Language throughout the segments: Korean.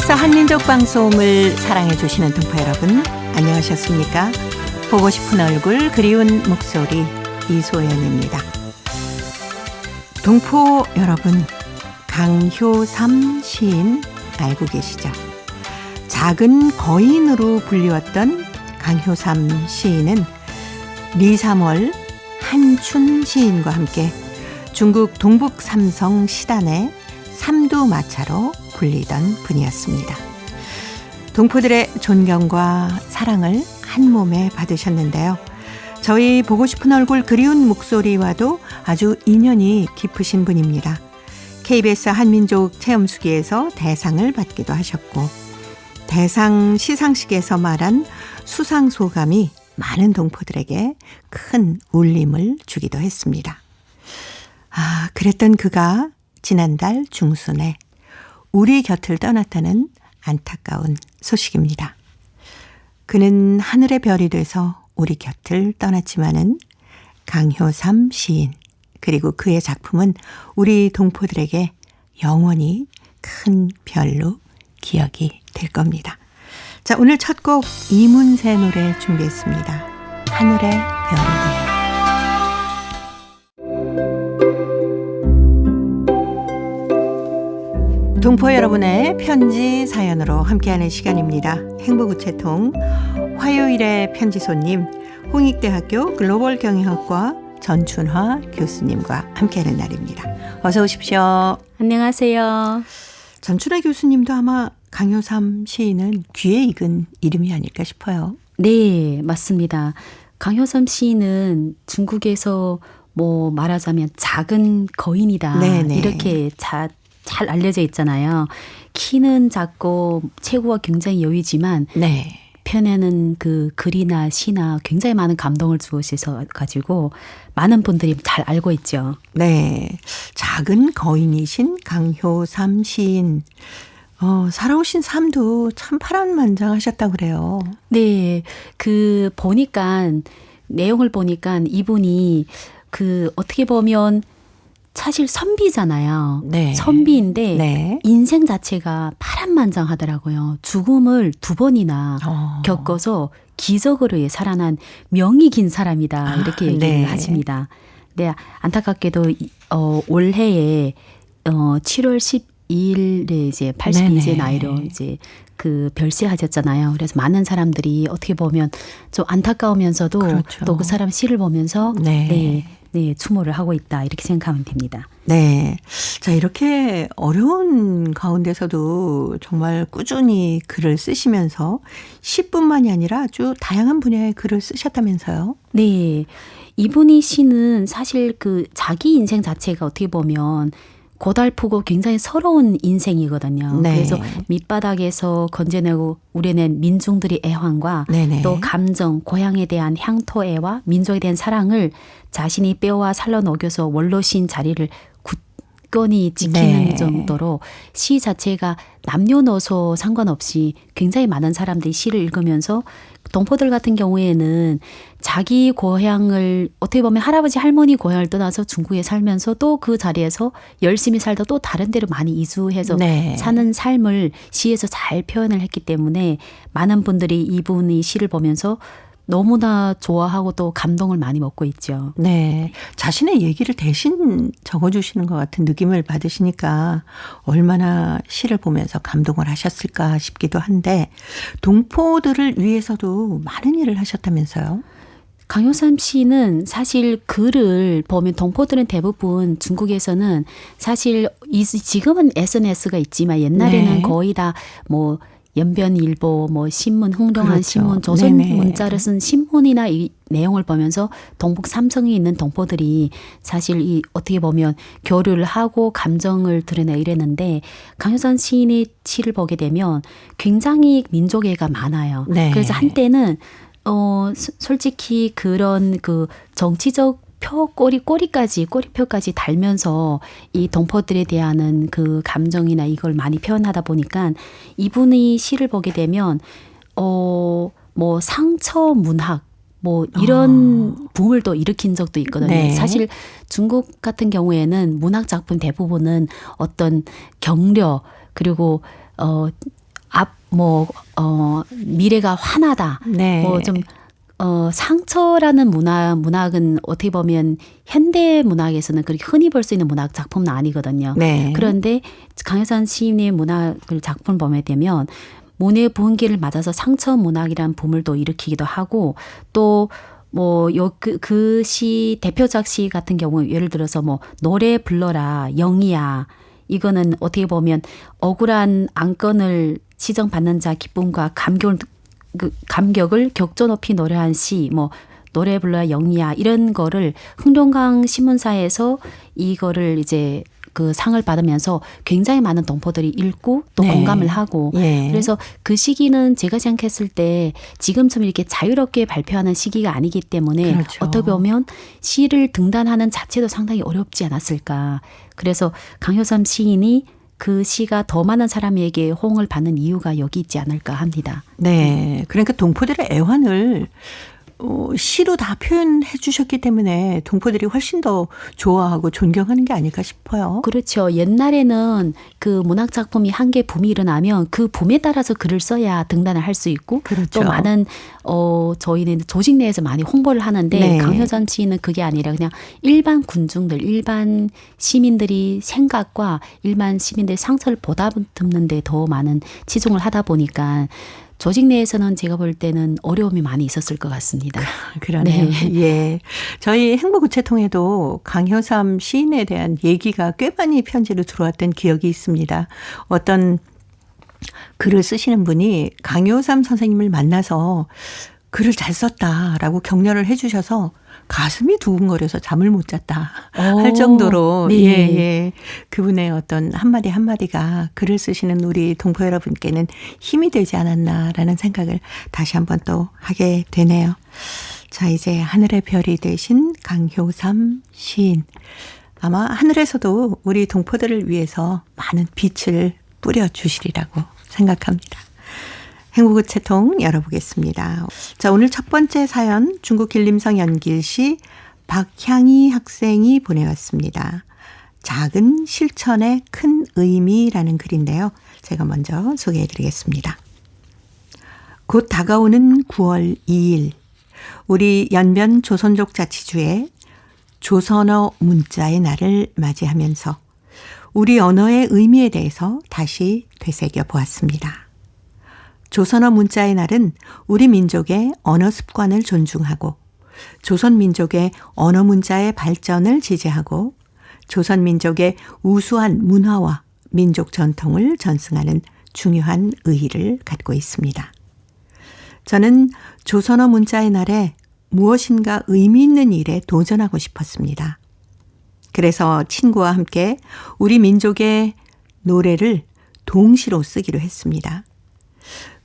KBS 한민족 방송을 사랑해 주시는 동포 여러분, 안녕하셨습니까? 보고 싶은 얼굴, 그리운 목소리, 이소연입니다. 동포 여러분, 강효삼 시인 알고 계시죠? 작은 거인으로 불리웠던 강효삼 시인은 리삼월 한춘 시인과 함께 중국 동북 삼성 시단의 삼두마차로 불리던 분이었습니다. 동포들의 존경과 사랑을 한 몸에 받으셨는데요. 저희 보고 싶은 얼굴 그리운 목소리와도 아주 인연이 깊으신 분입니다. KBS 한민족 체험수기에서 대상을 받기도 하셨고 대상 시상식에서 말한 수상소감이 많은 동포들에게 큰 울림을 주기도 했습니다. 그랬던 그가 지난달 중순에 우리 곁을 떠났다는 안타까운 소식입니다. 그는 하늘의 별이 돼서 우리 곁을 떠났지만은 강효삼 시인 그리고 그의 작품은 우리 동포들에게 영원히 큰 별로 기억이 될 겁니다. 자, 오늘 첫 곡 이문세 노래 준비했습니다. 하늘의 별이 돼요. 동포 여러분의 편지 사연으로 함께하는 시간입니다. 행복우체통 화요일의 편지 손님 홍익대학교 글로벌 경영학과 전춘화 교수님과 함께하는 날입니다. 어서 오십시오. 안녕하세요. 전춘화 교수님도 아마 강효삼 시인은 귀에 익은 이름이 아닐까 싶어요. 네, 맞습니다. 강효삼 시인은 중국에서 말하자면 작은 거인이다. 네네. 이렇게 잘 알려져 있잖아요. 키는 작고 체구가 굉장히 여위지만 네. 편에는 그 글이나 시나 굉장히 많은 감동을 주어서 가지고 많은 분들이 잘 알고 있죠. 네. 작은 거인이신 강효삼 시인. 살아오신 삶도 참 파란만장하셨다고 그래요. 네. 내용을 보니까 이분이 어떻게 보면 사실 선비잖아요. 네. 선비인데 네. 인생 자체가 파란만장하더라고요. 죽음을 2번이나 겪어서 기적으로 살아난 명이 긴 사람이다. 이렇게 얘기를 네. 하십니다. 네, 안타깝게도 올해에 7월 12일에 이제 82세 네네. 나이로 이제 별세하셨잖아요. 그래서 많은 사람들이 어떻게 보면 좀 안타까우면서도 그렇죠. 또 그 사람 시를 보면서 네. 추모를 하고 있다. 이렇게 생각하면 됩니다. 네. 자, 이렇게 어려운 가운데서도 정말 꾸준히 글을 쓰시면서 시뿐만이 아니라 아주 다양한 분야의 글을 쓰셨다면서요? 네. 이분이 시는 사실 자기 인생 자체가 어떻게 보면 고달프고 굉장히 서러운 인생이거든요. 네. 그래서 밑바닥에서 건져내고 우려낸 민중들의 애환과 네네. 또 감정, 고향에 대한 향토애와 민족에 대한 사랑을 자신이 뼈와 살로 녹여서 원로시인 자리를 굳건히 지키는 네. 정도로 시 자체가 남녀노소 상관없이 굉장히 많은 사람들이 시를 읽으면서 동포들 같은 경우에는 자기 고향을 어떻게 보면 할아버지 할머니 고향을 떠나서 중국에 살면서 또 그 자리에서 열심히 살다 또 다른 데로 많이 이주해서 네. 사는 삶을 시에서 잘 표현을 했기 때문에 많은 분들이 이분의 시를 보면서 너무나 좋아하고 또 감동을 많이 먹고 있죠. 네. 자신의 얘기를 대신 적어주시는 것 같은 느낌을 받으시니까 얼마나 시를 보면서 감동을 하셨을까 싶기도 한데 동포들을 위해서도 많은 일을 하셨다면서요? 강효삼 씨는 사실 글을 보면 동포들은 대부분 중국에서는 사실 지금은 SNS가 있지만 옛날에는 네. 거의 다 연변일보, 신문, 흥동한 그렇죠. 신문, 조선 네네. 문자를 쓴 신문이나 이 내용을 보면서 동북 삼성에 있는 동포들이 사실 어떻게 보면 교류를 하고 감정을 드러내 이랬는데 강효삼 시인의 시를 보게 되면 굉장히 민족애가 많아요. 네. 그래서 한때는 솔직히 그런 정치적 꼬리표까지 달면서 이 동포들에 대한 그 감정이나 이걸 많이 표현하다 보니까 이분의 시를 보게 되면 상처 문학 이런 붐을 또 일으킨 적도 있거든요. 네. 사실 중국 같은 경우에는 문학 작품 대부분은 어떤 경려 그리고 미래가 환하다. 네. 상처라는 문학은 어떻게 보면 현대 문학에서는 그렇게 흔히 볼 수 있는 문학 작품은 아니거든요. 네. 그런데 강효산 시인의 문학을 작품을 보게 되면 문의 부흥기를 맞아서 상처 문학이란 붐을 또 일으키기도 하고 또 그 시 대표작 시 같은 경우 예를 들어서 노래 불러라 영희야 이거는 어떻게 보면 억울한 안건을 지정받는 자 기쁨과 감격을 격조 높이 노래한 시, 노래 불러야 영희야 이런 거를 흥룡강 신문사에서 이거를 이제 그 상을 받으면서 굉장히 많은 동포들이 읽고 또 네. 공감을 하고 예. 그래서 그 시기는 제가 생각했을 때 지금처럼 이렇게 자유롭게 발표하는 시기가 아니기 때문에 그렇죠. 어떻게 보면 시를 등단하는 자체도 상당히 어렵지 않았을까. 그래서 강효삼 시인이 그 시가 더 많은 사람에게 호응을 받는 이유가 여기 있지 않을까 합니다. 네. 그러니까 동포들의 애환을 시로 다 표현해 주셨기 때문에 동포들이 훨씬 더 좋아하고 존경하는 게 아닐까 싶어요. 그렇죠. 옛날에는 그 문학 작품이 한 개 붐이 일어나면 그 붐에 따라서 글을 써야 등단을 할 수 있고 그렇죠. 또 많은 저희는 조직 내에서 많이 홍보를 하는데 네. 강효산 시인은 그게 아니라 그냥 일반 군중들, 일반 시민들이 생각과 일반 시민들의 상처를 보다듬는 데 더 많은 치중을 하다 보니까 조직 내에서는 제가 볼 때는 어려움이 많이 있었을 것 같습니다. 그러네요. 네. 예. 저희 행복우체통에도 강효삼 시인에 대한 얘기가 꽤 많이 편지로 들어왔던 기억이 있습니다. 어떤 글을 쓰시는 분이 강효삼 선생님을 만나서 글을 잘 썼다라고 격려를 해 주셔서 가슴이 두근거려서 잠을 못 잤다 할 정도로 네. 예. 그분의 어떤 한마디 한마디가 글을 쓰시는 우리 동포 여러분께는 힘이 되지 않았나라는 생각을 다시 한번 또 하게 되네요. 자, 이제 하늘의 별이 되신 강효삼 시인. 아마 하늘에서도 우리 동포들을 위해서 많은 빛을 뿌려주시리라고 생각합니다. 행복우체통 열어보겠습니다. 자, 오늘 첫 번째 사연 중국 길림성 연길시 박향희 학생이 보내왔습니다. 작은 실천의 큰 의미라는 글인데요. 제가 먼저 소개해드리겠습니다. 곧 다가오는 9월 2일 우리 연변 조선족 자치주의 조선어 문자의 날을 맞이하면서 우리 언어의 의미에 대해서 다시 되새겨 보았습니다. 조선어 문자의 날은 우리 민족의 언어 습관을 존중하고 조선 민족의 언어 문자의 발전을 지지하고 조선 민족의 우수한 문화와 민족 전통을 전승하는 중요한 의의를 갖고 있습니다. 저는 조선어 문자의 날에 무엇인가 의미 있는 일에 도전하고 싶었습니다. 그래서 친구와 함께 우리 민족의 노래를 동시로 쓰기로 했습니다.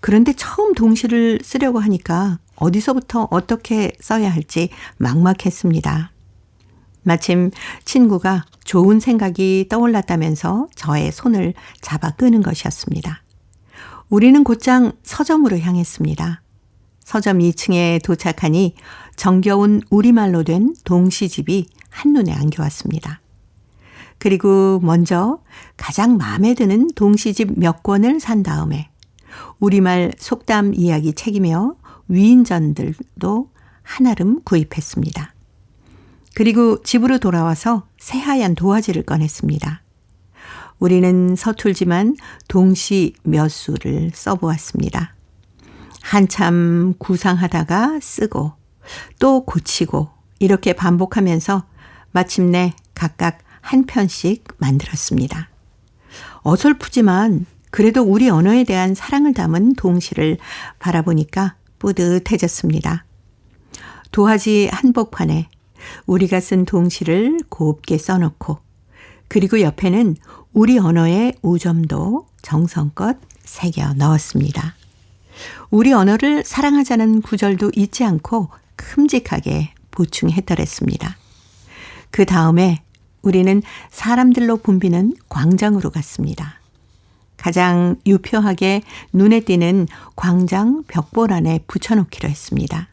그런데 처음 동시를 쓰려고 하니까 어디서부터 어떻게 써야 할지 막막했습니다. 마침 친구가 좋은 생각이 떠올랐다면서 저의 손을 잡아 끄는 것이었습니다. 우리는 곧장 서점으로 향했습니다. 서점 2층에 도착하니 정겨운 우리말로 된 동시집이 한눈에 안겨왔습니다. 그리고 먼저 가장 마음에 드는 동시집 몇 권을 산 다음에 우리말 속담 이야기 책이며 위인전들도 한아름 구입했습니다. 그리고 집으로 돌아와서 새하얀 도화지를 꺼냈습니다. 우리는 서툴지만 동시 몇 수를 써보았습니다. 한참 구상하다가 쓰고 또 고치고 이렇게 반복하면서 마침내 각각 한 편씩 만들었습니다. 어설프지만 그래도 우리 언어에 대한 사랑을 담은 동시를 바라보니까 뿌듯해졌습니다. 도화지 한복판에 우리가 쓴 동시를 곱게 써놓고 그리고 옆에는 우리 언어의 우점도 정성껏 새겨 넣었습니다. 우리 언어를 사랑하자는 구절도 잊지 않고 큼직하게 보충했더랬습니다. 그 다음에 우리는 사람들로 붐비는 광장으로 갔습니다. 가장 유표하게 눈에 띄는 광장 벽볼 안에 붙여놓기로 했습니다.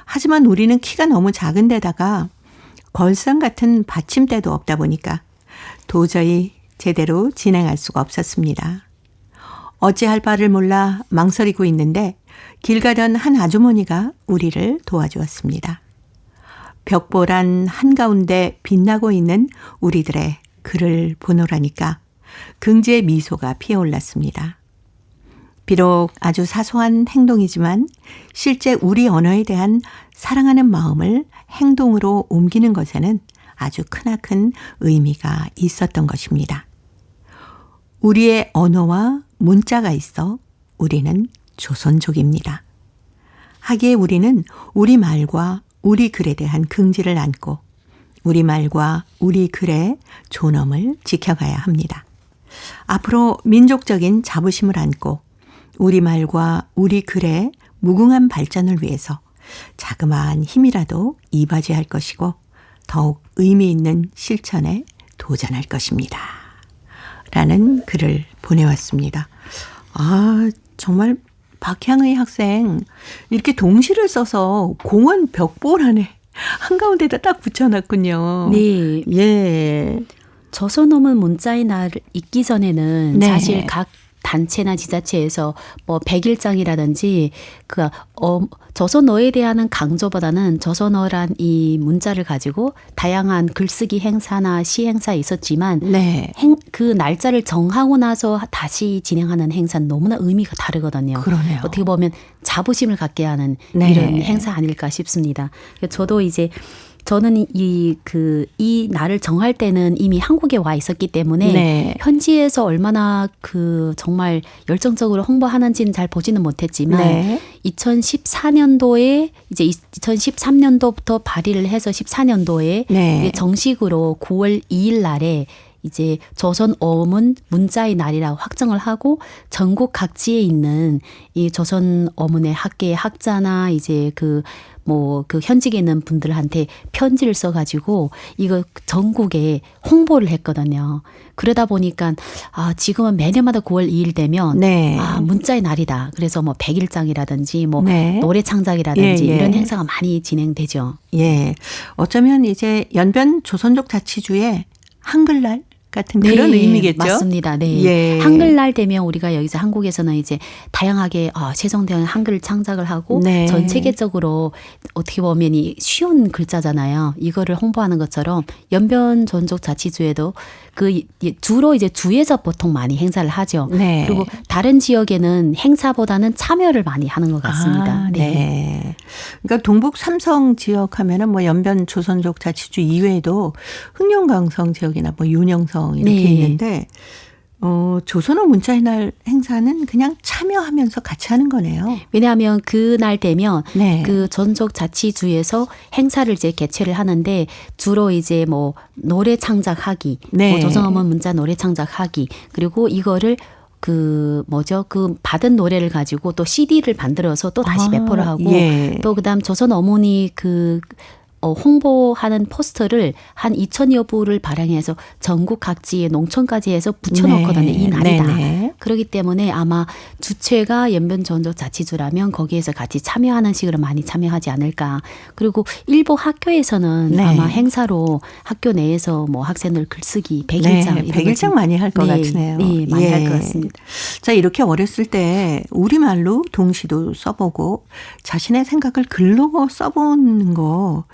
하지만 우리는 키가 너무 작은 데다가 걸상 같은 받침대도 없다 보니까 도저히 제대로 진행할 수가 없었습니다. 어찌할 바를 몰라 망설이고 있는데 길 가던 한 아주머니가 우리를 도와주었습니다. 벽보란 한가운데 빛나고 있는 우리들의 글을 보노라니까 긍지의 미소가 피어올랐습니다. 비록 아주 사소한 행동이지만 실제 우리 언어에 대한 사랑하는 마음을 행동으로 옮기는 것에는 아주 크나큰 의미가 있었던 것입니다. 우리의 언어와 문자가 있어 우리는 조선족입니다. 하기에 우리는 우리말과 우리 글에 대한 긍지를 안고 우리말과 우리 글의 존엄을 지켜가야 합니다. 앞으로 민족적인 자부심을 안고 우리말과 우리 글의 무궁한 발전을 위해서 자그마한 힘이라도 이바지할 것이고 더욱 의미 있는 실천에 도전할 것입니다. 라는 글을 보내왔습니다. 아, 정말 박향의 학생 이렇게 동시를 써서 공원 벽보란에 한가운데다 딱 붙여놨군요. 네. 예. 조선어문 문자의 날 있기 전에는 네. 사실 각 단체나 지자체에서 뭐 백일장이라든지 조선어에 대한 강조보다는 조선어란 이 문자를 가지고 다양한 글쓰기 행사나 시 행사에 있었지만 네. 그 날짜를 정하고 나서 다시 진행하는 행사는 너무나 의미가 다르거든요. 그러네요. 어떻게 보면 자부심을 갖게 하는 네. 이런 행사 아닐까 싶습니다. 저도 이제 저는 이 날을 정할 때는 이미 한국에 와 있었기 때문에 네. 현지에서 얼마나 정말 열정적으로 홍보하는지는 잘 보지는 못했지만 네. 2014년도에 이제 2013년도부터 발의를 해서 14년도에 네. 정식으로 9월 2일 날에 이제 조선 어문 문자의 날이라고 확정을 하고 전국 각지에 있는 이 조선 어문의 학계의 학자나 이제 그 현직에 있는 분들한테 편지를 써가지고 이거 전국에 홍보를 했거든요. 그러다 보니까 지금은 매년마다 9월 2일 되면 네. 문자의 날이다. 그래서 뭐 백일장이라든지 네. 노래 창작이라든지 예, 예. 이런 행사가 많이 진행되죠. 예. 어쩌면 이제 연변 조선족 자치주의 한글날 같은 그런 의미겠죠. 맞습니다. 네. 예. 한글날 되면 우리가 여기서 한국에서는 이제 다양하게 세종대왕 한글을 창작을 하고 네. 전 세계적으로 어떻게 보면 이 쉬운 글자잖아요. 이거를 홍보하는 것처럼 연변 전족 자치주에도 주로 이제 주에서 보통 많이 행사를 하죠. 네. 그리고 다른 지역에는 행사보다는 참여를 많이 하는 것 같습니다. 네. 그러니까 동북 삼성 지역 하면은 뭐 연변 조선족 자치주 이외에도 흥룡강성 지역이나 뭐 윤영성 이렇게 네. 있는데 조선어 문자의 날 행사는 그냥 참여하면서 같이 하는 거네요. 왜냐하면 그날 되면 네. 그 전속 자치주에서 행사를 이제 개최를 하는데 주로 이제 뭐 노래 창작하기, 네. 조선어문 문자 노래 창작하기, 그리고 이거를 받은 노래를 가지고 또 CD를 만들어서 또 다시 배포를 하고 예. 또 그다음 조선 어머니 홍보하는 포스터를 한 2,000여 부를 발행해서 전국 각지의 농촌까지 해서 붙여놓거든요. 네. 이 날이다. 네네. 그렇기 때문에 아마 주최가 연변 전족 자치주라면 거기에서 같이 참여하는 식으로 많이 참여하지 않을까. 그리고 일부 학교에서는 네. 아마 행사로 학교 내에서 뭐 학생들 글쓰기, 백일장 네, 이런 백일장 많이 할 것 같으네요. 네, 많이 예. 할 것 같습니다. 자, 이렇게 어렸을 때 우리말로 동시도 써보고 자신의 생각을 글로 써보는 거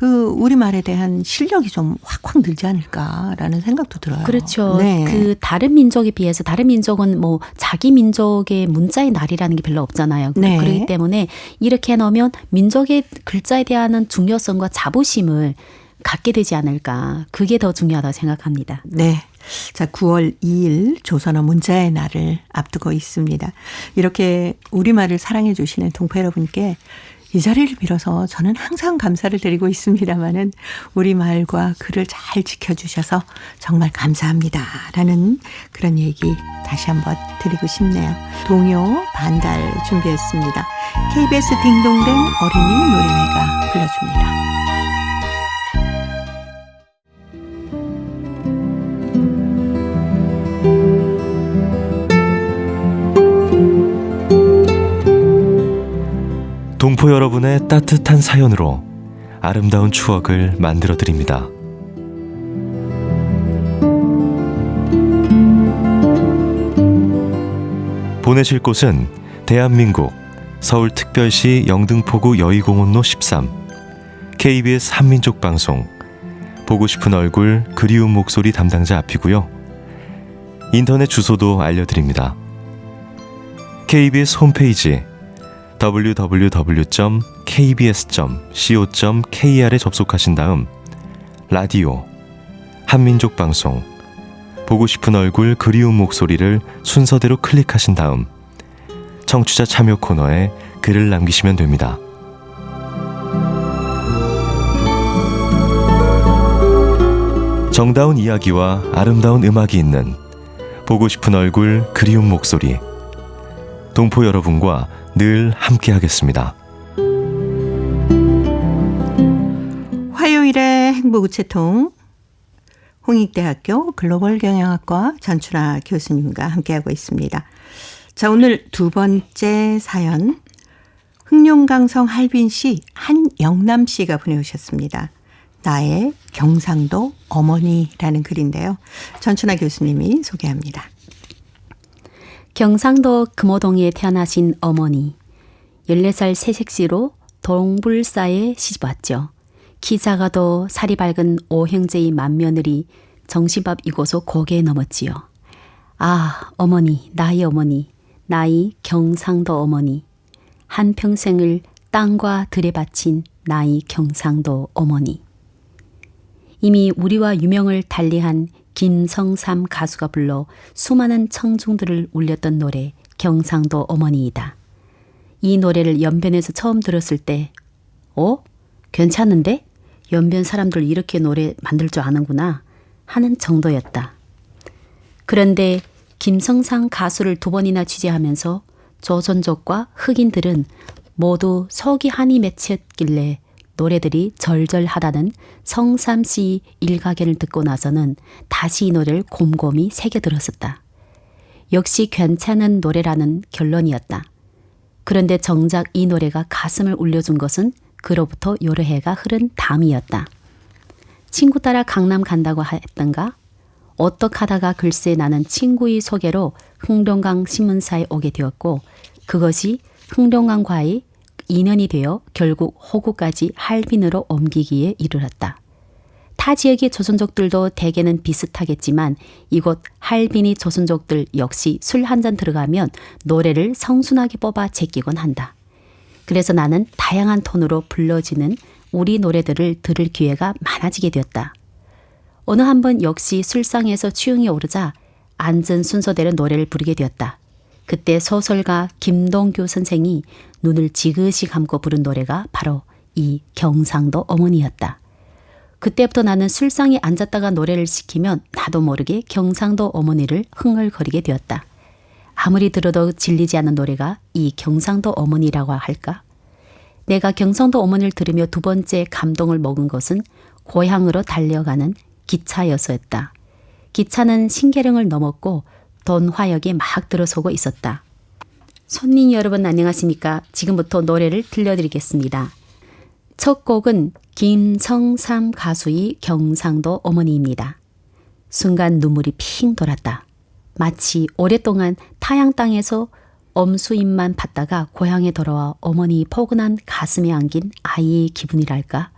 우리말에 대한 실력이 좀 확확 늘지 않을까라는 생각도 들어요. 그렇죠. 네. 다른 민족에 비해서 다른 민족은 뭐 자기 민족의 문자의 날이라는 게 별로 없잖아요. 네. 그렇기 때문에 이렇게 해놓으면 민족의 글자에 대한 중요성과 자부심을 갖게 되지 않을까. 그게 더 중요하다고 생각합니다. 네. 자, 9월 2일 조선어 문자의 날을 앞두고 있습니다. 이렇게 우리말을 사랑해 주시는 동포 여러분께 이 자리를 빌어서 저는 항상 감사를 드리고 있습니다마는 우리말과 글을 잘 지켜주셔서 정말 감사합니다라는 그런 얘기 다시 한번 드리고 싶네요. 동요 반달 준비했습니다. KBS 딩동댕 어린이 노래회가 불러줍니다. 동포 여러분의 따뜻한 사연으로 아름다운 추억을 만들어 드립니다. 보내실 곳은 대한민국 서울특별시 영등포구 여의공원로 13 KBS 한민족방송 보고 싶은 얼굴 그리운 목소리 담당자 앞이고요. 인터넷 주소도 알려드립니다. KBS 홈페이지 www.kbs.co.kr에 접속하신 다음 라디오 한민족방송 보고 싶은 얼굴 그리운 목소리를 순서대로 클릭하신 다음 청취자 참여 코너에 글을 남기시면 됩니다. 정다운 이야기와 아름다운 음악이 있는 보고 싶은 얼굴 그리운 목소리 동포 여러분과 늘 함께하겠습니다. 화요일의 행복우체통 홍익대학교 글로벌경영학과 전춘아 교수님과 함께하고 있습니다. 자, 오늘 두 번째 사연 흥룡강성 할빈시 한영남 씨가 보내오셨습니다. 나의 경상도 어머니라는 글인데요. 전춘아 교수님이 소개합니다. 경상도 금호동에 태어나신 어머니. 14살 새색시로 동불사에 시집왔죠. 키 작아도 살이 밝은 오형제의 맏며느리 정신밥 이고서 고개에 넘었지요. 아, 어머니, 나의 어머니, 나의 경상도 어머니. 한평생을 땅과 들에 바친 나의 경상도 어머니. 이미 우리와 유명을 달리한 김성삼 가수가 불러 수많은 청중들을 울렸던 노래 경상도 어머니이다. 이 노래를 연변에서 처음 들었을 때 괜찮은데? 연변 사람들 이렇게 노래 만들 줄 아는구나 하는 정도였다. 그런데 김성삼 가수를 2번이나 취재하면서 조선족과 흑인들은 모두 석이 한이 맺혔길래 노래들이 절절하다는 성삼 씨 일가견을 듣고 나서는 다시 이 노래를 곰곰이 새겨들었었다. 역시 괜찮은 노래라는 결론이었다. 그런데 정작 이 노래가 가슴을 울려준 것은 그로부터 여러 해가 흐른 다음이었다. 친구 따라 강남 간다고 했던가? 어떡하다가 글쎄 나는 친구의 소개로 흥룡강 신문사에 오게 되었고 그것이 흥룡강과의 인연이 되어 결국 호구까지 할빈으로 옮기기에 이르렀다. 타 지역의 조선족들도 대개는 비슷하겠지만 이곳 할빈이 조선족들 역시 술 한 잔 들어가면 노래를 성순하게 뽑아 제끼곤 한다. 그래서 나는 다양한 톤으로 불러지는 우리 노래들을 들을 기회가 많아지게 되었다. 어느 한 번 역시 술상에서 취흥이 오르자 앉은 순서대로 노래를 부르게 되었다. 그때 소설가 김동규 선생이 눈을 지그시 감고 부른 노래가 바로 이 경상도 어머니였다. 그때부터 나는 술상에 앉았다가 노래를 시키면 나도 모르게 경상도 어머니를 흥얼거리게 되었다. 아무리 들어도 질리지 않는 노래가 이 경상도 어머니라고 할까? 내가 경상도 어머니를 들으며 두 번째 감동을 먹은 것은 고향으로 달려가는 기차였었다. 기차는 신계령을 넘었고 돈화역에 막 들어서고 있었다. 손님 여러분 안녕하십니까? 지금부터 노래를 들려드리겠습니다. 첫 곡은 김성삼 가수의 경상도 어머니입니다. 순간 눈물이 핑 돌았다. 마치 오랫동안 타양 땅에서 엄수잎만 받다가 고향에 돌아와 어머니 포근한 가슴에 안긴 아이의 기분이랄까?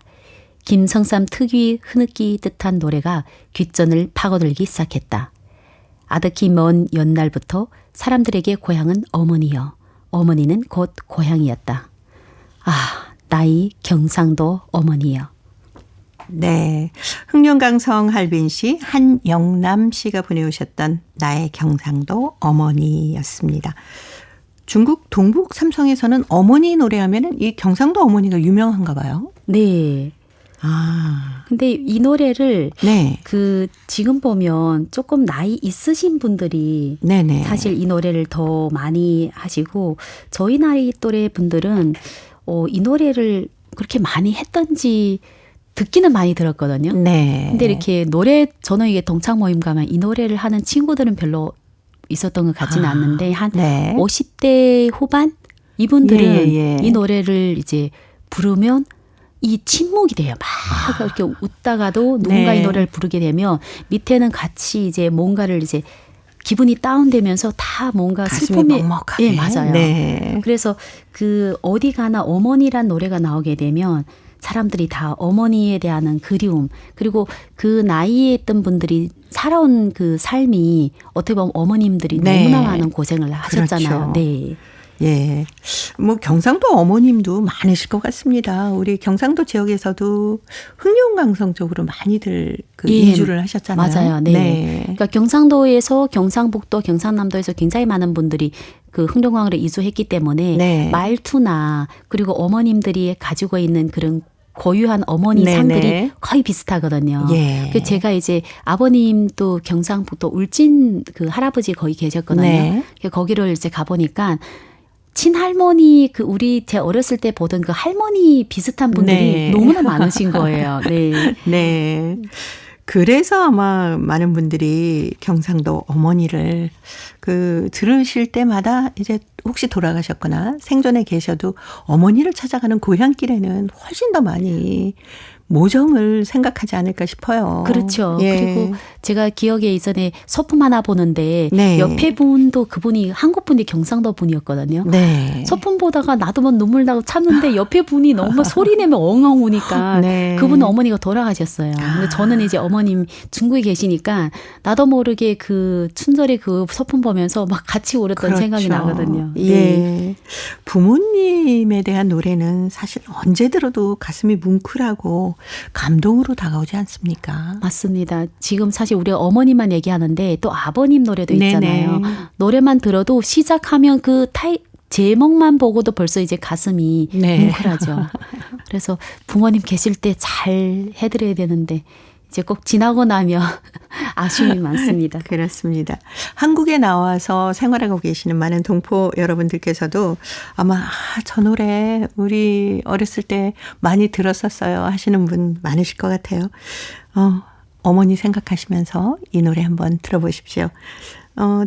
김성삼 특유의 흐느끼 듯한 노래가 귓전을 파고들기 시작했다. 아득히 먼 옛날부터 사람들에게 고향은 어머니여, 어머니는 곧 고향이었다. 아, 나의 경상도 어머니여. 네, 흥룡강성 할빈시 한영남 씨가 보내오셨던 나의 경상도 어머니였습니다. 중국 동북 삼성에서는 어머니 노래하면 이 경상도 어머니가 유명한가 봐요. 네. 아, 근데 이 노래를 네, 지금 보면 조금 나이 있으신 분들이 네네. 사실 이 노래를 더 많이 하시고 저희 나이 또래 분들은 이 노래를 그렇게 많이 했던지 듣기는 많이 들었거든요. 네. 근데 이렇게 저는 이게 동창 모임 가면 이 노래를 하는 친구들은 별로 있었던 것 같지는 않는데 한 네. 50대 후반 이분들은 예, 예. 이 노래를 이제 부르면 이 침묵이 돼요. 막 이렇게 웃다가도 누군가 네. 이 노래를 부르게 되면 밑에는 같이 이제 뭔가를 이제 기분이 다운되면서 다 뭔가 가슴이 슬픔이 먹먹하게. 예, 맞아요. 네. 그래서 그 어디 가나 어머니란 노래가 나오게 되면 사람들이 다 어머니에 대한 그리움 그리고 그 나이에 있던 분들이 살아온 그 삶이 어떻게 보면 어머님들이 네. 너무나 많은 고생을 하셨잖아요. 그렇죠. 네. 예. 뭐 경상도 어머님도 많으실 것 같습니다. 우리 경상도 지역에서도 흥룡강성 쪽으로 많이들 그 예, 이주를 하셨잖아요. 맞아요. 네. 그러니까 경상도에서 경상북도, 경상남도에서 굉장히 많은 분들이 그 흥룡강으로 이주했기 때문에 네. 말투나 그리고 어머님들이 가지고 있는 그런 고유한 어머니 네네. 상들이 거의 비슷하거든요. 예. 그 제가 이제 아버님도 경상북도 울진 그 할아버지 거기 계셨거든요. 네. 거기를 이제 가보니까 친할머니 그 우리 제 어렸을 때 보던 그 할머니 비슷한 분들이 네. 너무나 많으신 거예요. 네. 네. 그래서 아마 많은 분들이 경상도 어머니를 그 들으실 때마다 이제 혹시 돌아가셨거나 생존에 계셔도 어머니를 찾아가는 고향길에는 훨씬 더 많이 모정을 생각하지 않을까 싶어요. 그렇죠. 예. 그리고 제가 기억에 이전에 소품 하나 보는데 네. 옆에 분도 그분이 한국 분이 경상도 분이었거든요. 네. 소품 보다가 나도 막 눈물 나고 참는데 옆에 분이 너무 소리 내면 엉엉 우니까 네. 그분은 어머니가 돌아가셨어요. 근데 저는 이제 어머님 중국에 계시니까 나도 모르게 그 춘절에 그 소품 보면서 막 같이 울었던 그렇죠. 생각이 나거든요. 예. 네. 부모님에 대한 노래는 사실 언제 들어도 가슴이 뭉클하고 감동으로 다가오지 않습니까? 맞습니다. 지금 사실 우리가 어머니만 얘기하는데 또 아버님 노래도 있잖아요. 네네. 노래만 들어도 시작하면 그 제목만 보고도 벌써 이제 가슴이 네. 뭉클하죠. 그래서 부모님 계실 때 잘 해드려야 되는데 이제 꼭 지나고 나면 아쉬움이 많습니다. 그렇습니다. 한국에 나와서 생활하고 계시는 많은 동포 여러분들께서도 아마 저 노래 우리 어렸을 때 많이 들었었어요 하시는 분 많으실 것 같아요. 어머니 생각하시면서 이 노래 한번 들어보십시오.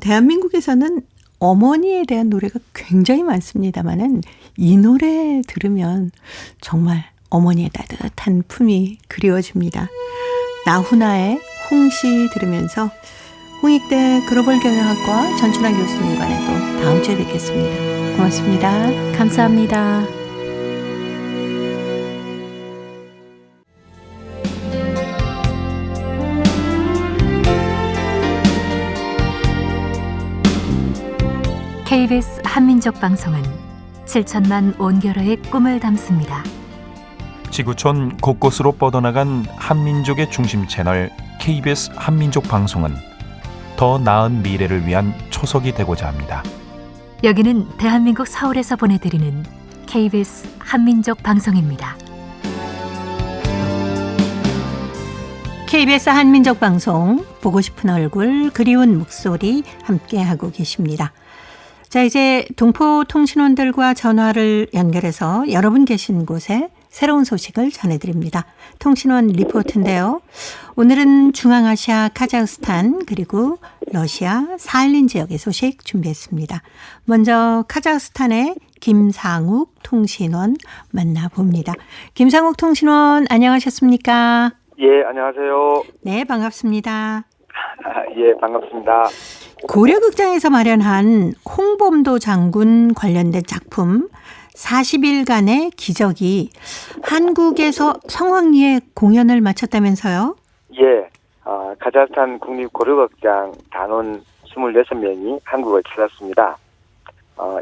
대한민국에서는 어머니에 대한 노래가 굉장히 많습니다만은 이 노래 들으면 정말 어머니의 따뜻한 품이 그리워집니다. 나훈아의 홍시 들으면서 홍익대 글로벌 경영학과 전춘환 교수님과는 또 다음 주에 뵙겠습니다. 고맙습니다. 감사합니다. KBS 한민족 방송은 7천만 온결어의 꿈을 담습니다. 지구촌 곳곳으로 뻗어나간 한민족의 중심 채널 KBS 한민족 방송은 더 나은 미래를 위한 초석이 되고자 합니다. 여기는 대한민국 서울에서 보내드리는 KBS 한민족 방송입니다. KBS 한민족 방송 보고 싶은 얼굴 그리운 목소리 함께하고 계십니다. 자, 이제 동포통신원들과 전화를 연결해서 여러분 계신 곳에 새로운 소식을 전해드립니다. 통신원 리포트인데요. 오늘은 중앙아시아 카자흐스탄 그리고 러시아 사할린 지역의 소식 준비했습니다. 먼저 카자흐스탄의 김상욱 통신원 만나봅니다. 김상욱 통신원 안녕하셨습니까? 예, 안녕하세요. 네, 반갑습니다. 예, 반갑습니다. 고려극장에서 마련한 홍범도 장군 관련된 작품 40일간의 기적이 한국에서 성황리에 공연을 마쳤다면서요? 예, 카자흐스탄 국립고려극장 단원 26명이 한국을 찾았습니다.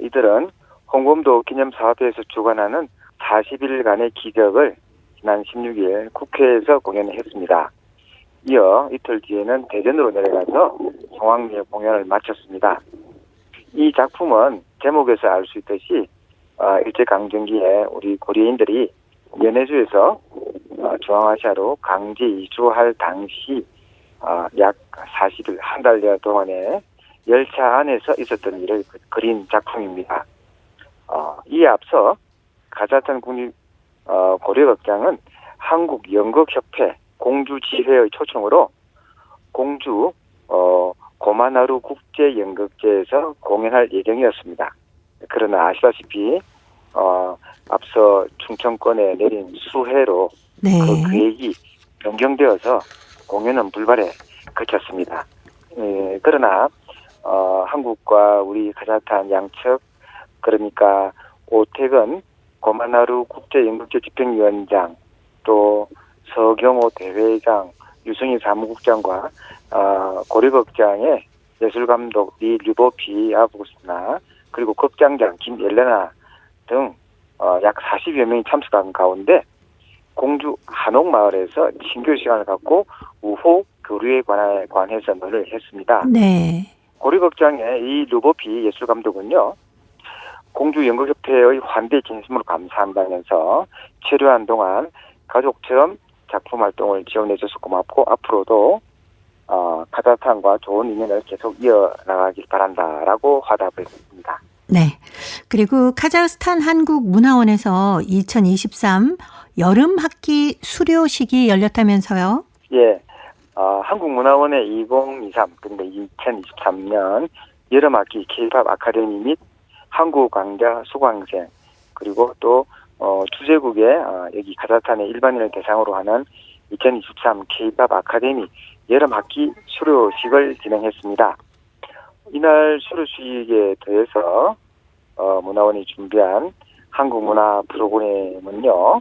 이들은 홍범도 기념사업회에서 주관하는 40일간의 기적을 지난 16일 국회에서 공연을 했습니다. 이어 이틀 뒤에는 대전으로 내려가서 성황리에 공연을 마쳤습니다. 이 작품은 제목에서 알 수 있듯이 일제강점기에 우리 고려인들이 연해주에서 중앙아시아로 강제 이주할 당시 약 40일, 한 달여 동안에 열차 안에서 있었던 일을 그린 작품입니다. 이에 앞서 카자흐스탄 국립 고려극장은 한국연극협회 공주지회의 초청으로 공주 고마나루 국제연극제에서 공연할 예정이었습니다. 그러나 아시다시피 앞서 충청권에 내린 수해로 네. 그 계획이 변경되어서 공연은 불발에 그쳤습니다. 그러나 한국과 우리 카자흐스탄 양측, 그러니까 오태근 고만하루 국제연극제 집행위원장, 또 서경호 대회장, 유승희 사무국장과 고려극장의 예술감독 리 류보피 아부스나, 그리고 극장장 김엘레나 등 약 40여 명이 참석한 가운데 공주 한옥마을에서 신교 시간을 갖고 우호 교류에 관해서 논의를 했습니다. 네. 고려극장의 이 류보피 예술감독은요, 공주 연극협회의 환대의 진심으로 감사한다면서 체류한 동안 가족처럼 작품 활동을 지원해줘서 고맙고 앞으로도 카자흐스탄과 좋은 인연을 계속 이어나가길 바란다라고 화답을 했습니다. 네. 그리고 카자흐스탄 한국문화원에서 2023 여름 학기 수료식이 열렸다면서요? 예. 한국문화원의 2023, 근데 2023년 여름학기 K-팝 아카데미 및 한국 강좌 수강생, 그리고 또 주재국의 여기 카자흐스탄의 일반인을 대상으로 하는 2023 K-팝 아카데미 여름학기 수료식을 진행했습니다. 이날 수료식에 대해서 문화원이 준비한 한국 문화 프로그램은요,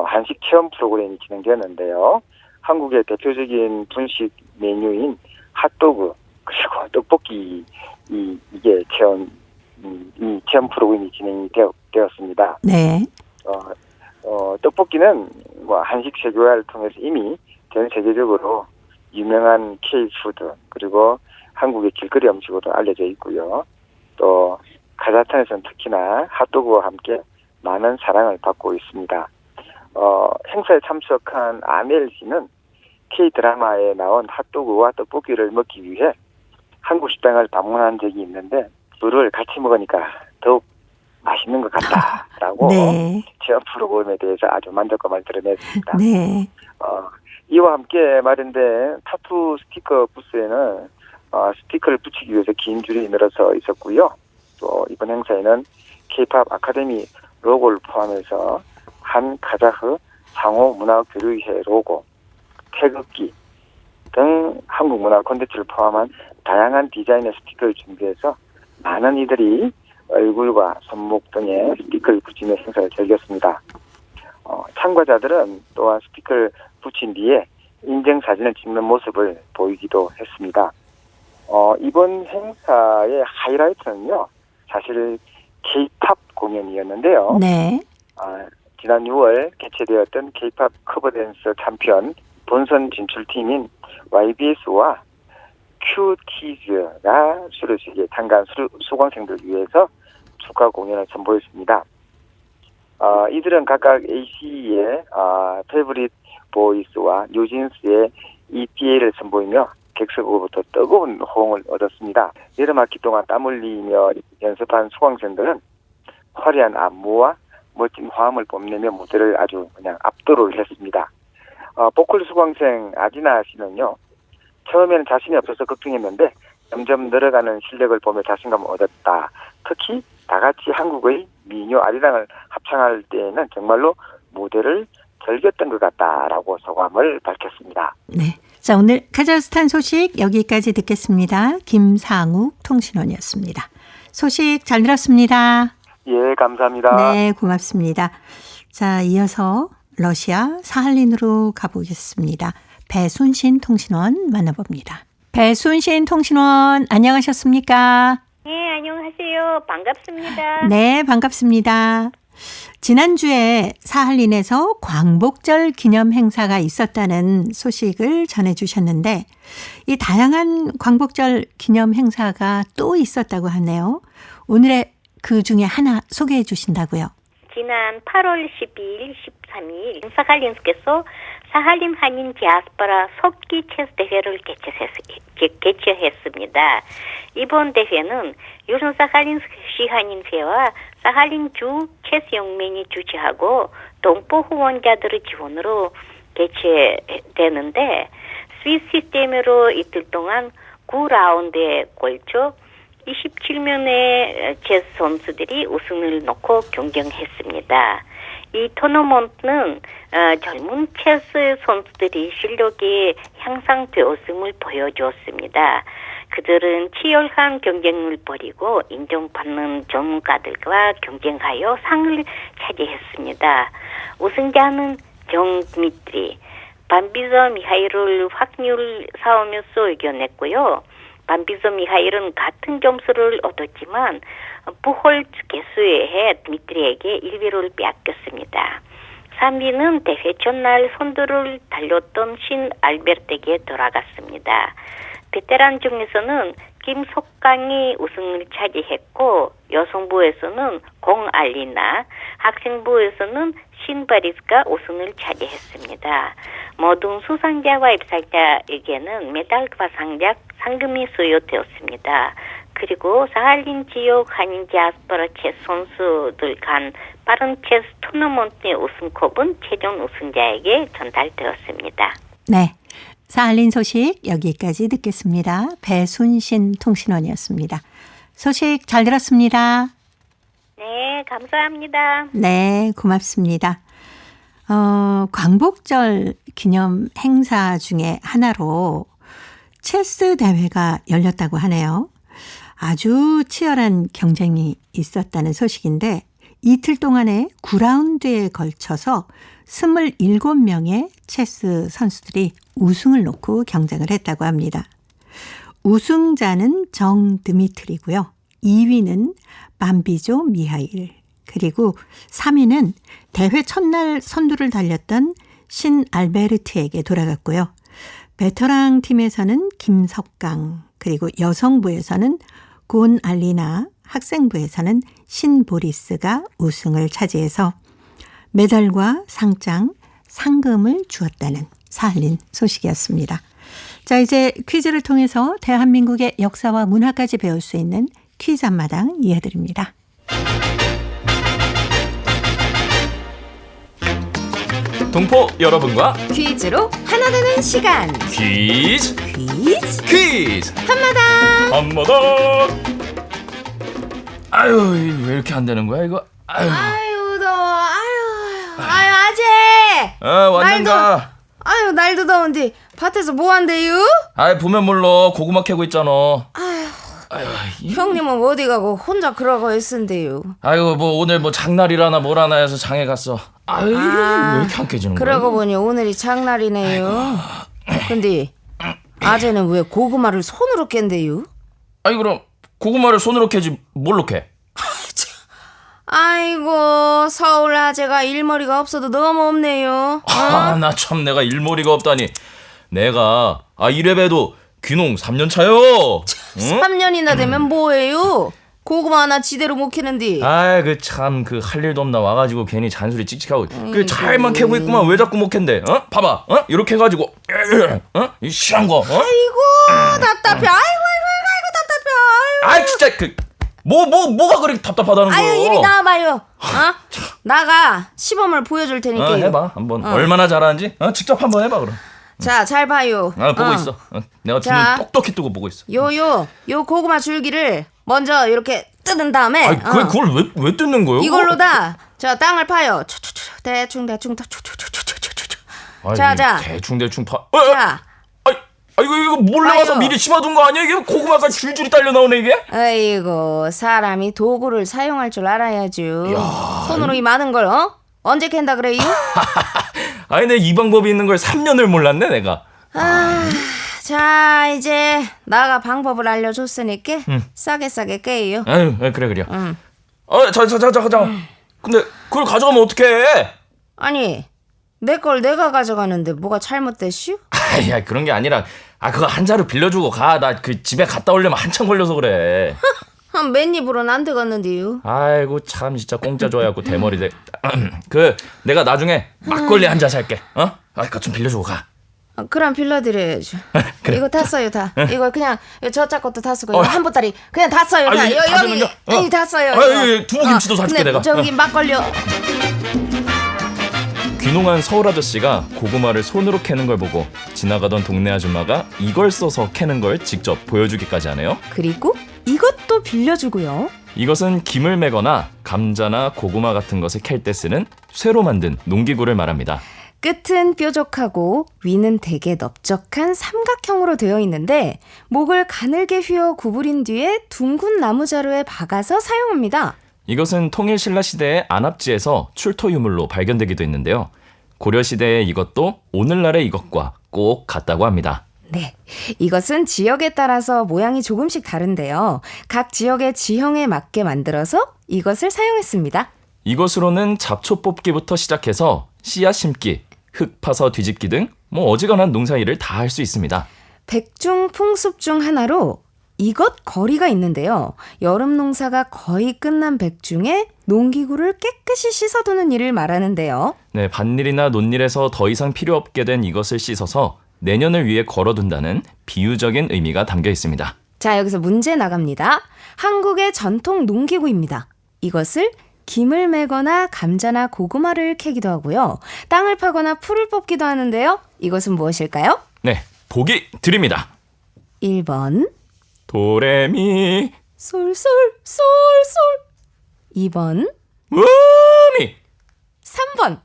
한식 체험 프로그램이 진행되었는데요. 한국의 대표적인 분식 메뉴인 핫도그, 그리고 떡볶이, 이게 이 체험 프로그램이 진행이 되었습니다. 네. 떡볶이는 뭐 한식 세계화를 통해서 이미 전 세계적으로 유명한 K-푸드, 그리고 한국의 길거리 음식으로 알려져 있고요. 또 카자흐스탄에서는 특히나 핫도그와 함께 많은 사랑을 받고 있습니다. 행사에 참석한 아멜 씨는 K-드라마에 나온 핫도그와 떡볶이를 먹기 위해 한국 식당을 방문한 적이 있는데 둘을 같이 먹으니까 더욱 맛있는 것 같다라고 네. 체험 프로그램에 대해서 아주 만족감을 드러냈습니다. 네. 이와 함께 마련된 타투 스티커 부스에는 스티커를 붙이기 위해서 긴 줄이 늘어서 있었고요. 또 이번 행사에는 K-팝 아카데미 로고를 포함해서 한 카자흐 상호문화교류회 로고, 태극기 등 한국 문화 콘텐츠를 포함한 다양한 디자인의 스티커를 준비해서 많은 이들이 얼굴과 손목 등에 스티커를 붙이며 행사를 즐겼습니다. 참가자들은 또한 스티커를 붙인 뒤에 인증사진을 찍는 모습을 보이기도 했습니다. 이번 행사의 하이라이트는요, 사실 K-팝 공연이었는데요. 네. 지난 6월 개최되었던 K-팝 커버댄서 챔피언 본선 진출팀인 YBS와 큐티즈가 수료식에 참가한 수강생들 위해서 축하 공연을 선보였습니다. 이들은 각각 AC의 페이보릿 보이스와 뉴진스의 EPA를 선보이며 객석으로부터 뜨거운 호응을 얻었습니다. 여름학기 동안 땀 흘리며 연습한 수강생들은 화려한 안무와 멋진 화음을 뽐내며 무대를 아주 그냥 압도를 했습니다. 보컬 수강생 아디나 씨는요, 처음에는 자신이 없어서 걱정했는데 점점 늘어가는 실력을 보며 자신감을 얻었다. 특히 다 같이 한국의 미녀 아리랑을 합창할 때에는 정말로 무대를 즐겼던 것 같다라고 소감을 밝혔습니다. 네. 자, 오늘 카자흐스탄 소식 여기까지 듣겠습니다. 김상욱 통신원이었습니다. 소식 잘 들었습니다. 예, 감사합니다. 네, 고맙습니다. 자, 이어서 러시아 사할린으로 가보겠습니다. 배순신 통신원 만나봅니다. 배순신 통신원 안녕하셨습니까? 네, 안녕하세요. 반갑습니다. 네, 반갑습니다. 지난주에 사할린에서 광복절 기념 행사가 있었다는 소식을 전해주셨는데 이 다양한 광복절 기념 행사가 또 있었다고 하네요. 오늘의 그 중에 하나 소개해 주신다고요. 지난 8월 12일, 13일 사할린스께서 사할린 한인 디아스포라 석기 체스 대회를 개최했습니다. 이번 대회는 요즘 사할린스시 한인회와 사할린주 체스 연맹이 주최하고 동포 후원자들의 지원으로 개최되는데 스위스 시스템으로 이틀 동안 9라운드에 걸쳐 27명의 체스 선수들이 우승을 놓고 경쟁했습니다. 이 토너먼트는 젊은 체스 선수들이 실력이 향상되었음을 보여주었습니다. 그들은 치열한 경쟁을 벌이고 인정받는 전문가들과 경쟁하여 상을 차지했습니다. 우승자는 정 드미트리, 반비서 미하일을 확률 싸움에서 이겨냈고요. 반비서 미하일은 같은 점수를 얻었지만 부홀츠 개수에 드미트리에게 1위를 빼앗겼습니다. 3위는 대회 첫날 선두를 달렸던 신 알베르트에게 돌아갔습니다. 베테랑 중에서는 김석강이 우승을 차지했고 여성부에서는 공알리나, 학생부에서는 신바리스가 우승을 차지했습니다. 모든 수상자와 입상자에게는 메달과 상금이 수여되었습니다. 그리고 사할린 지역 한인 디아스포라 체스 선수들 간 빠른 체스 토너먼트의 우승컵은 최종 우승자에게 전달되었습니다. 네. 사할린 소식 여기까지 듣겠습니다. 배순신 통신원이었습니다. 소식 잘 들었습니다. 네, 감사합니다. 네, 고맙습니다. 광복절 기념 행사 중에 하나로 체스 대회가 열렸다고 하네요. 아주 치열한 경쟁이 있었다는 소식인데 이틀 동안에 9라운드에 걸쳐서 27명의 체스 선수들이 우승을 놓고 경쟁을 했다고 합니다. 우승자는 정 드미트리고요. 2위는 반비조 미하일, 그리고 3위는 대회 첫날 선두를 달렸던 신 알베르트에게 돌아갔고요. 베테랑 팀에서는 김석강, 그리고 여성부에서는 곤 알리나, 학생부에서는 신 보리스가 우승을 차지해서 메달과 상장, 상금을 주었다는 사할린 소식이었습니다. 자, 이제 퀴즈를 통해서 대한민국의 역사와 문화까지 배울 수 있는 퀴즈 한마당 이어드립니다. 동포 여러분과 퀴즈로 하나 되는 시간. 퀴즈 한마당. 아유, 왜 이렇게 안 되는 거야 이거? 아유 더워. 아유 아재. 왔는가? 아유 날도 더운데 밭에서 뭐 한대요? 보면 몰라, 고구마 캐고 있잖아. 형님은 어디 가고 혼자 그러고 있은데요. 뭐 오늘 뭐 장날이라나 뭐라나 해서 장에 갔어. 왜 이렇게 안 깨지는 거야? 그러고 보니 오늘이 장날이네요. 근데 아재는 왜 고구마를 손으로 깬대요? 그럼 고구마를 손으로 캐지 뭘로 캐? 아이고 서울 아재가 일머리가 없어도 너무 없네요. 나 참, 내가 일머리가 없다니. 내가 이래봬도 귀농 3년 차요. 응? 3년이나 되면 뭐해요? 고구마 하나 지대로 못 캐는데. 할 일도 없나 와가지고 괜히 잔소리 찍찍하고. 잘만 캐고 있구만. 왜 자꾸 못 캔대? 봐봐. 이렇게 해가지고 이 실한 거. 아이고 답답해. 아이고 답답해. 진짜 뭐가 그렇게 답답하다는 거야? 이리 나와봐요. 나가 시범을 보여줄 테니까. 해봐 한번. 얼마나 잘하는지 직접 한번 해봐 그럼. 자, 잘 봐요. 보고 있어. 내가 눈을 똑똑히 뜨고 보고 있어. 요 고구마 줄기를 먼저 이렇게 뜯은 다음에. 그걸 왜 뜯는 거요? 이걸로 다 땅을 파요. 대충. 자. 대충 파. 자. 이거 몰래 와서 미리 심어둔 거 아니야? 이게 고구마가 줄줄이 딸려 나오네 이게? 아이고 사람이 도구를 사용할 줄 알아야죠. 손으로 이 많은 걸 언제 캔다 그래요? 내 이 방법이 있는 걸 3년을 몰랐네 내가. 자 이제 나가 방법을 알려줬으니까 싸게 깨요. 그래. 자. 근데 그걸 가져가면 어떡해? 아니 내 걸 내가 가져가는데 뭐가 잘못됐슈? 그런 게 아니라 그거 한 자루 빌려주고 가. 나 그 집에 갔다 오려면 한참 걸려서 그래. 맨입으로는 안 되겠는데요. 아이고 참 진짜 공짜 줘야고 대머리 돼. 내가 나중에 막걸리 한 잔 살게. 그거 좀 빌려주고 가. 그럼 빌려드려야죠. 그래. 이거 다 써요 다. 이거 그냥 저짝 것도 다 쓰고 한 보따리 그냥 다 써요 다. 여기 다 써요. 두부김치도 사줄게 내가. 저기 막걸리요. 귀농한 서울 아저씨가 고구마를 손으로 캐는 걸 보고 지나가던 동네 아줌마가 이걸 써서 캐는 걸 직접 보여주기까지 하네요. 그리고 이것도 빌려주고요. 이것은 김을 매거나 감자나 고구마 같은 것을 캘 때 쓰는 쇠로 만든 농기구를 말합니다. 끝은 뾰족하고 위는 되게 넓적한 삼각형으로 되어 있는데 목을 가늘게 휘어 구부린 뒤에 둥근 나무자루에 박아서 사용합니다. 이것은 통일신라 시대의 안압지에서 출토 유물로 발견되기도 했는데요. 고려 시대의 이것도 오늘날의 이것과 꼭 같다고 합니다. 네, 이것은 지역에 따라서 모양이 조금씩 다른데요. 각 지역의 지형에 맞게 만들어서 이것을 사용했습니다. 이것으로는 잡초 뽑기부터 시작해서 씨앗 심기, 흙 파서 뒤집기 등 어지간한 농사일을 다 할 수 있습니다. 백중 풍습 중 하나로 이것 거리가 있는데요. 여름 농사가 거의 끝난 백중에 농기구를 깨끗이 씻어두는 일을 말하는데요. 네, 밭일이나 논일에서 더 이상 필요 없게 된 이것을 씻어서 내년을 위해 걸어둔다는 비유적인 의미가 담겨 있습니다. 자, 여기서 문제 나갑니다. 한국의 전통 농기구입니다. 이것을 김을 매거나 감자나 고구마를 캐기도 하고요. 땅을 파거나 풀을 뽑기도 하는데요. 이것은 무엇일까요? 네, 보기 드립니다. 1번 도레미 솔솔 솔솔 2번 우미 3번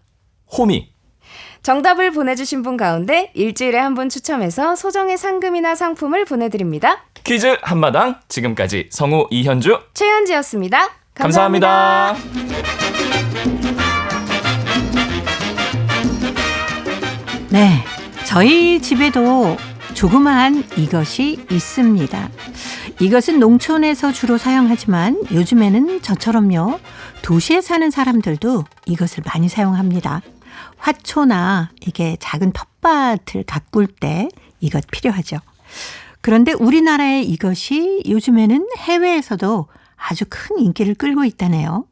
호미. 정답을 보내주신 분 가운데 일주일에 한 분 추첨해서 소정의 상금이나 상품을 보내드립니다. 퀴즈 한마당, 지금까지 성우 이현주, 최현지였습니다. 감사합니다. 네, 저희 집에도 조그마한 이것이 있습니다. 이것은 농촌에서 주로 사용하지만 요즘에는 저처럼요, 도시에 사는 사람들도 이것을 많이 사용합니다. 화초나 이게 작은 텃밭을 가꿀 때 이것 필요하죠. 그런데 우리나라의 이것이 요즘에는 해외에서도 아주 큰 인기를 끌고 있다네요.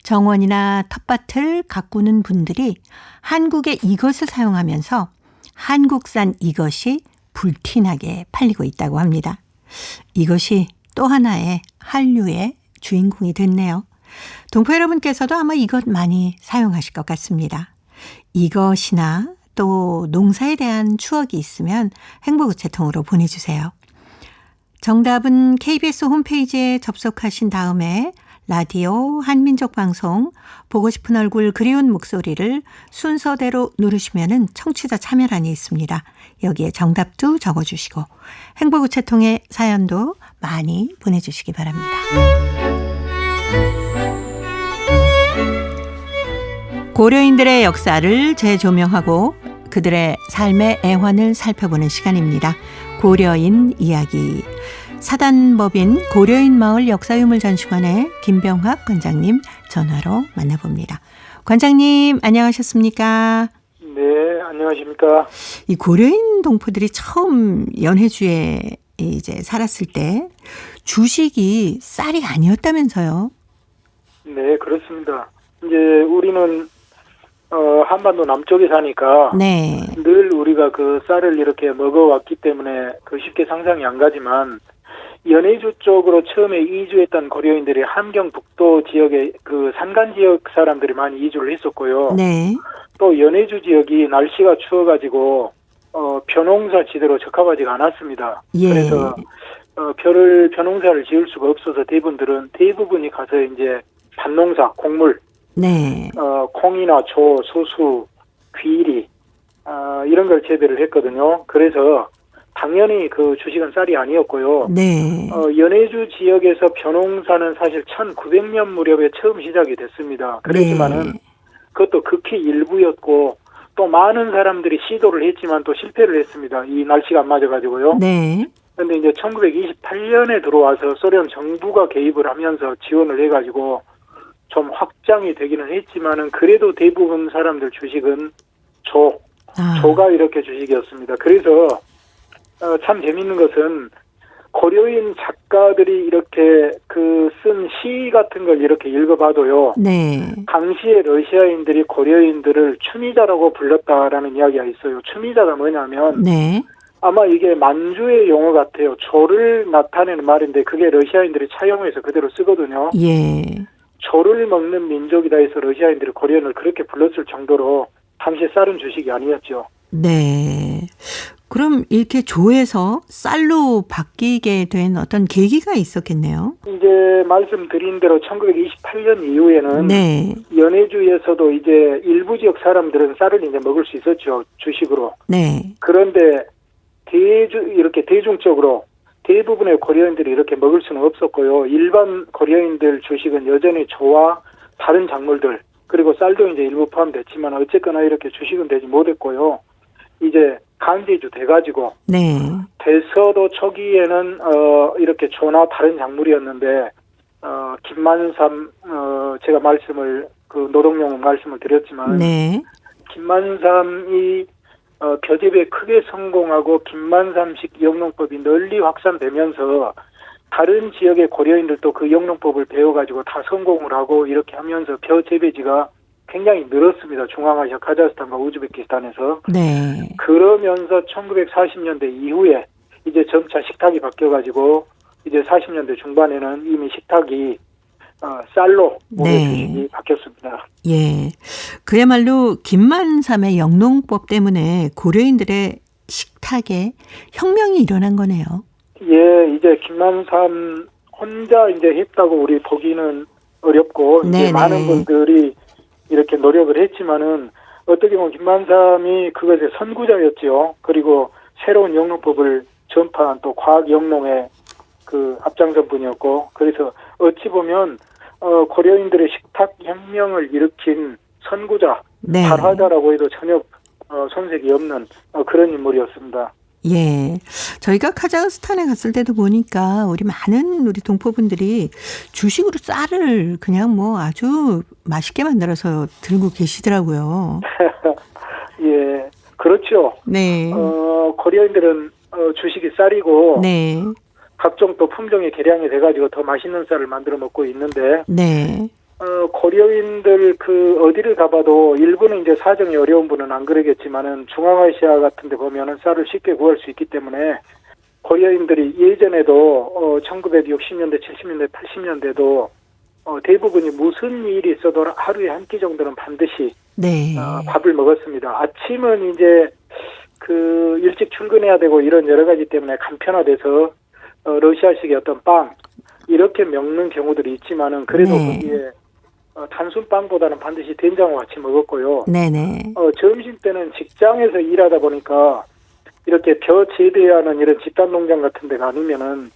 정원이나 텃밭을 가꾸는 분들이 한국의 이것을 사용하면서 한국산 이것이 불티나게 팔리고 있다고 합니다. 이것이 또 하나의 한류의 주인공이 됐네요. 동포 여러분께서도 아마 이것 많이 사용하실 것 같습니다. 이것이나 또 농사에 대한 추억이 있으면 행복우체통으로 보내주세요. 정답은 KBS 홈페이지에 접속하신 다음에 라디오 한민족 방송 보고 싶은 얼굴 그리운 목소리를 순서대로 누르시면 청취자 참여란이 있습니다. 여기에 정답도 적어주시고 행복우체통의 사연도 많이 보내주시기 바랍니다. 고려인들의 역사를 재조명하고 그들의 삶의 애환을 살펴보는 시간입니다. 고려인 이야기. 사단법인 고려인 마을 역사유물전시관의 김병학 관장님 전화로 만나봅니다. 관장님 안녕하셨습니까? 네, 안녕하십니까? 이 고려인 동포들이 처음 연해주에 이제 살았을 때 주식이 쌀이 아니었다면서요? 네, 그렇습니다. 이제 우리는 한반도 남쪽에 사니까 네. 늘 우리가 그 쌀을 이렇게 먹어왔기 때문에 그 쉽게 상상이 안 가지만 연해주 쪽으로 처음에 이주했던 고려인들이 함경북도 지역의 그 산간 지역 사람들이 많이 이주를 했었고요. 네. 또 연해주 지역이 날씨가 추워가지고 벼농사 지대로 적합하지가 않았습니다. 예. 그래서 벼농사를 지을 수가 없어서 대부분이 가서 이제 밭농사, 곡물, 네. 콩이나 조, 소수, 귀리 이런 걸 재배를 했거든요. 그래서 당연히 그 주식은 쌀이 아니었고요. 네. 연해주 지역에서 벼농사는 사실 1900년 무렵에 처음 시작이 됐습니다. 그렇지만은 네. 그것도 극히 일부였고 또 많은 사람들이 시도를 했지만 또 실패를 했습니다. 이 날씨가 안 맞아가지고요. 네. 그런데 이제 1928년에 들어와서 소련 정부가 개입을 하면서 지원을 해가지고 좀 확장이 되기는 했지만은 그래도 대부분 사람들 주식은 조가 이렇게 주식이었습니다. 그래서 참 재밌는 것은 고려인 작가들이 이렇게 그 쓴 시 같은 걸 이렇게 읽어봐도요. 네. 당시에 러시아인들이 고려인들을 추미자라고 불렀다라는 이야기가 있어요. 추미자가 뭐냐면 네. 아마 이게 만주의 용어 같아요. 조를 나타내는 말인데 그게 러시아인들이 차용해서 그대로 쓰거든요. 예. 조를 먹는 민족이다 해서 러시아인들이 고려인을 그렇게 불렀을 정도로 당시 쌀은 주식이 아니었죠. 네. 그럼 이렇게 조에서 쌀로 바뀌게 된 어떤 계기가 있었겠네요. 이제 말씀드린 대로 1928년 이후에는 네. 연해주에서도 이제 일부 지역 사람들은 쌀을 이제 먹을 수 있었죠. 주식으로. 네. 그런데 이렇게 대중적으로 대부분의 고려인들이 이렇게 먹을 수는 없었고요. 일반 고려인들 주식은 여전히 조와 다른 작물들, 그리고 쌀도 이제 일부 포함됐지만 어쨌거나 이렇게 주식은 되지 못했고요. 이제 간제주 돼가지고 네. 돼서도 초기에는 이렇게 조나 다른 작물이었는데 김만삼 제가 노동용 말씀을 드렸지만 네. 김만삼이 벼재배에 크게 성공하고 김만삼식 영농법이 널리 확산되면서 다른 지역의 고려인들도 그 영농법을 배워가지고 다 성공을 하고 이렇게 하면서 벼재배지가 굉장히 늘었습니다. 중앙아시아, 카자흐스탄과 우즈베키스탄에서. 네. 그러면서 1940년대 이후에 이제 점차 식탁이 바뀌어가지고 이제 40년대 중반에는 이미 식탁이 쌀로 네. 주식이 바뀌었습니다. 예. 그야말로 김만삼의 영농법 때문에 고려인들의 식탁에 혁명이 일어난 거네요. 예, 이제 김만삼 혼자 이제 했다고 우리 보기는 어렵고 네네. 이제 많은 분들이 이렇게 노력을 했지만은 어떻게 보면 김만삼이 그것의 선구자였죠. 그리고 새로운 영농법을 전파한 또 과학 영농의 그 앞장선 분이었고, 그래서 어찌 보면 고려인들의 식탁 혁명을 일으킨 선구자, 네. 발화자라고 해도 전혀 손색이 없는 그런 인물이었습니다. 예. 저희가 카자흐스탄에 갔을 때도 보니까 우리 동포분들이 주식으로 쌀을 그냥 뭐 아주 맛있게 만들어서 들고 계시더라고요. 예, 그렇죠. 네. 고려인들은 주식이 쌀이고 네. 각종 또 품종이 개량이 돼가지고 더 맛있는 쌀을 만들어 먹고 있는데 네. 고려인들 어디를 가봐도 일부는 이제 사정이 어려운 분은 안 그러겠지만은 중앙아시아 같은 데 보면은 쌀을 쉽게 구할 수 있기 때문에 고려인들이 예전에도 1960년대, 70년대, 80년대도 대부분이 무슨 일이 있어도 하루에 한 끼 정도는 반드시 네. 밥을 먹었습니다. 아침은 이제 일찍 출근해야 되고 이런 여러 가지 때문에 간편화돼서 러시아식의 어떤 빵 이렇게 먹는 경우들이 있지만은 그래도 네. 거기에 단순 빵보다는 반드시 된장과 같이 먹었고요. 네네. 점심 때는 직장에서 일하다 보니까 이렇게 벼 재배하는 이런 집단 농장 같은 데가 아니면은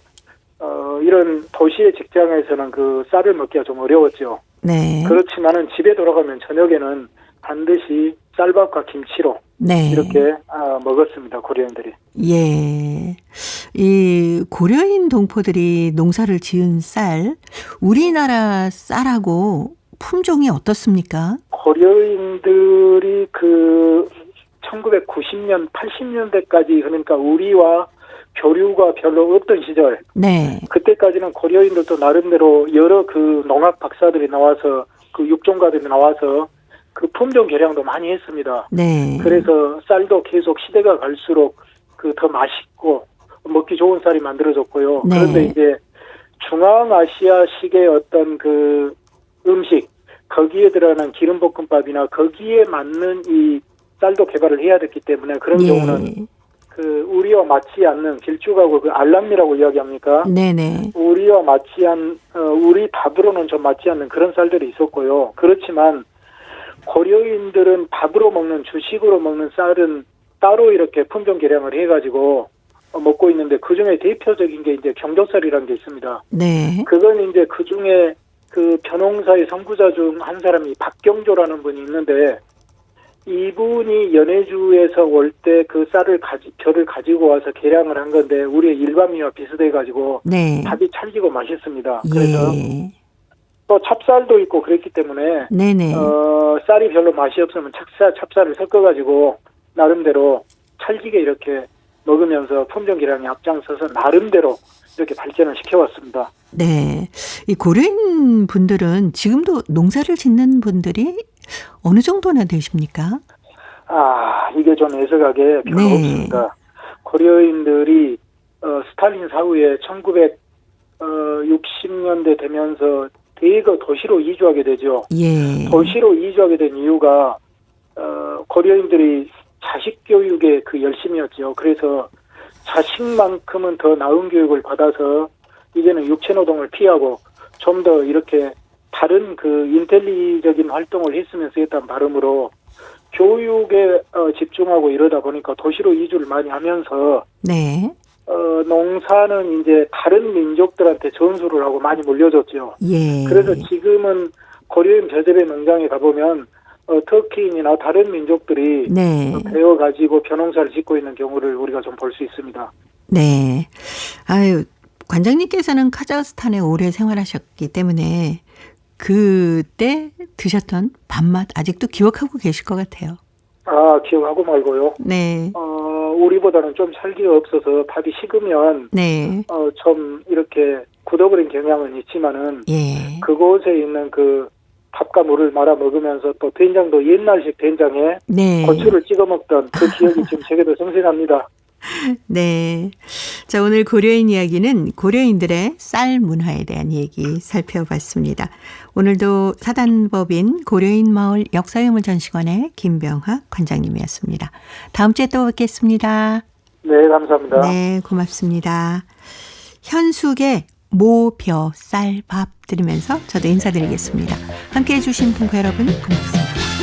이런 도시의 직장에서는 그 쌀을 먹기가 좀 어려웠죠. 네. 그렇지만은 집에 돌아가면 저녁에는 반드시 쌀밥과 김치로 네. 이렇게 먹었습니다. 고려인들이. 예. 이 고려인 동포들이 농사를 지은 쌀, 우리나라 쌀하고 품종이 어떻습니까? 고려인들이 1990년, 80년대까지 그러니까 우리와 교류가 별로 없던 시절. 네. 그때까지는 고려인들도 나름대로 여러 농학 박사들이 나와서 육종가들이 나와서 품종 개량도 많이 했습니다. 네. 그래서 쌀도 계속 시대가 갈수록 더 맛있고 먹기 좋은 쌀이 만들어졌고요. 네. 그런데 이제 중앙아시아식의 어떤 음식, 거기에 들어가는 기름볶음밥이나 거기에 맞는 이 쌀도 개발을 해야 됐기 때문에 그런 예. 경우는 우리와 맞지 않는 길쭉하고 알람미라고 이야기합니까? 네네. 우리와 맞지 우리 밥으로는 좀 맞지 않는 그런 쌀들이 있었고요. 그렇지만 고려인들은 밥으로 먹는 주식으로 먹는 쌀은 따로 이렇게 품종 개량을 해가지고 먹고 있는데 그 중에 대표적인 게 이제 경조쌀이라는 게 있습니다. 네. 그건 이제 그 중에 벼농사의 선구자 중 한 사람이 박경조라는 분이 있는데 이분이 연해주에서 올 때 벼를 가지고 와서 개량을 한 건데 우리의 일반미와 비슷해가지고 네. 밥이 찰지고 맛있습니다. 그래서 예. 또 찹쌀도 있고 그랬기 때문에 네네. 쌀이 별로 맛이 없으면 찹쌀을 섞어가지고 나름대로 찰지게 이렇게 먹으면서 품종 개량에 앞장서서 나름대로 이렇게 발전을 시켜왔습니다. 네. 이 고려인 분들은 지금도 농사를 짓는 분들이 어느 정도나 되십니까? 이게 좀 애석하게 별로 네. 없습니다. 고려인들이 스탈린 사후에 1960년대 되면서 대거 도시로 이주하게 되죠. 예. 도시로 이주하게 된 이유가 고려인들이 자식 교육의 그 열심이었죠. 그래서 자식만큼은 더 나은 교육을 받아서 이제는 육체노동을 피하고 좀 더 이렇게 다른 그 인텔리적인 활동을 했으면 했다는 바람으로 교육에 집중하고 이러다 보니까 도시로 이주를 많이 하면서 네. 농사는 이제 다른 민족들한테 전수를 하고 많이 물려줬죠. 예. 그래서 지금은 고려인 벼재배 농장에 가보면 터키인이나 다른 민족들이 네. 배워가지고 벼농사를 짓고 있는 경우를 우리가 좀 볼 수 있습니다. 네. 아유, 관장님께서는 카자흐스탄에 오래 생활하셨기 때문에 그때 드셨던 밥맛 아직도 기억하고 계실 것 같아요. 아, 기억하고 말고요. 네. 우리보다는 좀 살기가 없어서 밥이 식으면 네. 좀 이렇게 굳어버린 경향은 있지만은 예. 그곳에 있는 그 밥과 물을 말아 먹으면서 또 된장도 옛날식 된장에 네. 고추를 찍어 먹던 그 기억이 지금 제게도 생생합니다. 네. 자, 오늘 고려인 이야기는 고려인들의 쌀 문화에 대한 얘기 살펴봤습니다. 오늘도 사단법인 고려인 마을 역사유물전시관의 김병학 관장님이었습니다. 다음 주에 또 뵙겠습니다. 네, 감사합니다. 네, 고맙습니다. 현숙의 모벼 쌀밥 들으면서 저도 인사드리겠습니다. 함께해 주신 분과 여러분 고맙습니다.